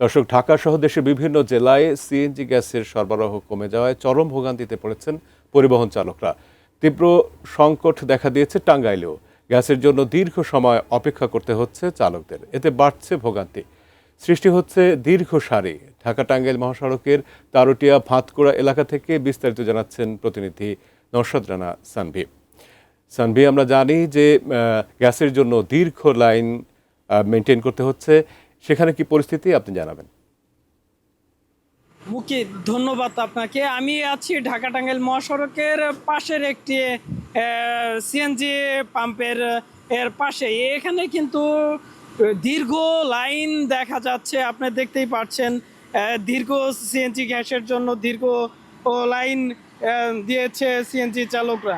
দর্শক, ঢাকা সহ দেশের বিভিন্ন জেলায় সিএনজি গ্যাসের সরবরাহ কমে যাওয়ায় চরম ভোগান্তিতে পড়েছেন পরিবহন চালকরা। তীব্র সংকট দেখা দিয়েছে টাঙ্গাইলেও। গ্যাসের জন্য দীর্ঘ সময় অপেক্ষা করতে হচ্ছে চালকদের। এতে বাড়ছে ভোগান্তি, সৃষ্টি হচ্ছে দীর্ঘ সারি। ঢাকা টাঙ্গাইল মহাসড়কের তারুটিয়া ভাতকুড়া এলাকা থেকে বিস্তারিত জানাচ্ছেন প্রতিনিধি নওশাদ রানা সানভি। সানভি, আমরা জানি যে গ্যাসের জন্য দীর্ঘ লাইন মেনটেন করতে হচ্ছে, সেখানে কি পরিস্থিতি আপনি জানাবেন? মুকি, ধন্যবাদ আপনাকে। আমি আছি ঢাকা টাঙ্গাইল মহাসড়কের পাশের একটি সিএনজি পাম্পের পাশে। এখানে কিন্তু দীর্ঘ লাইন দেখা যাচ্ছে, আপনি দেখতেই পাচ্ছেন। দীর্ঘ সিএনজি গ্যাসের জন্য দীর্ঘ লাইন দিয়েছে সিএনজি চালকরা।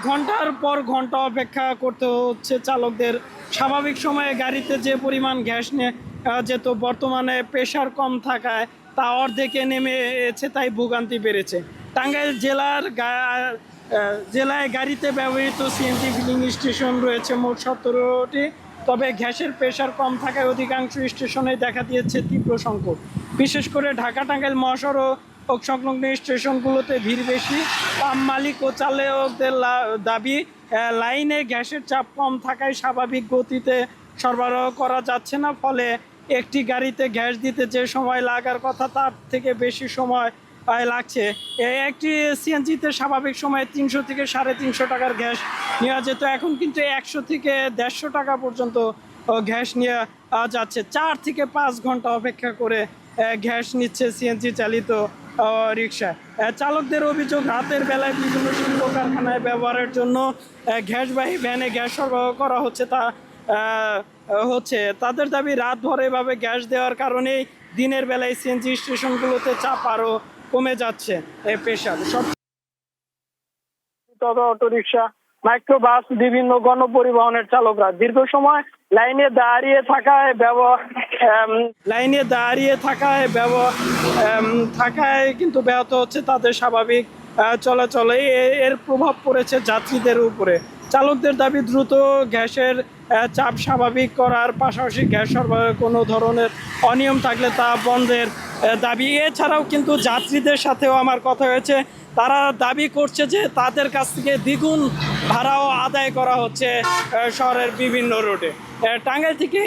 ঘন্টার পর ঘন্টা অপেক্ষা করতে হচ্ছে চালকদের। স্বাভাবিক সময়ে গাড়িতে যে পরিমাণ গ্যাস নিয়ে যেত, বর্তমানে প্রেশার কম থাকায় তা অর্ধেকে নেমেছে, তাই ভোগান্তি বেড়েছে। টাঙ্গাইল জেলায় গাড়িতে ব্যবহৃত সিএনজি ফিলিং স্টেশন রয়েছে মোট 17টি। তবে গ্যাসের প্রেশার কম থাকায় অধিকাংশ স্টেশনে দেখা দিয়েছে তীব্র সংকট। বিশেষ করে ঢাকা টাঙ্গাইল মহাসড়ক সংলগ্ন স্টেশনগুলোতে ভিড় বেশি। পাম্প মালিক ও চালকদের দাবি, লাইনে গ্যাসের চাপ কম থাকায় স্বাভাবিক গতিতে সরবরাহ করা যাচ্ছে না। ফলে একটি গাড়িতে গ্যাস দিতে যে সময় লাগার কথা তার থেকে বেশি সময় লাগছে। একটি সিএনজিতে স্বাভাবিক সময়ে 300 থেকে 350 টাকার গ্যাস নেওয়া যেত, এখন কিন্তু 100 থেকে 150 টাকা পর্যন্ত গ্যাস নেওয়া যাচ্ছে। 4 থেকে 5 ঘন্টা অপেক্ষা করে গ্যাস নিচ্ছে সিএনজি চালিত রিকশায়। চালকদের অভিযোগ, রাতের বেলায় বিভিন্ন শিল্প কারখানায় ব্যবহারের জন্য গ্যাসবাহী ভ্যানে গ্যাস সরবরাহ করা হচ্ছে। তাদের দাবি, রাত ভর এভাবে গ্যাস দেওয়ার কারণেই দিনের বেলায় সিএনজি স্টেশনগুলোতে চাপ আরও কমে যাচ্ছে। প্রেশার সব অটোরিকশা, মাইক্রোবাস, বিভিন্ন গণপরিবহনের চালকরা দীর্ঘ সময় লাইনে দাঁড়িয়ে থাকায় কিন্তু ব্যাহত হচ্ছে তাদের স্বাভাবিক চলাচলে। এর প্রভাব পড়েছে যাত্রীদের উপরে। চালকদের দাবি, দ্রুত গ্যাসের চাপ স্বাভাবিক করার পাশাপাশি গ্যাস সরবরাহের কোনো ধরনের অনিয়ম থাকলে তা বন্ধের দাবি। এছাড়াও কিন্তু যাত্রীদের সাথেও আমার কথা হয়েছে, তারা দাবি করছে যে তাদের কাছ থেকে দ্বিগুণ ভাড়াও আদায় করা হচ্ছে শহরের বিভিন্ন রোডে। টাঙ্গাইল থেকে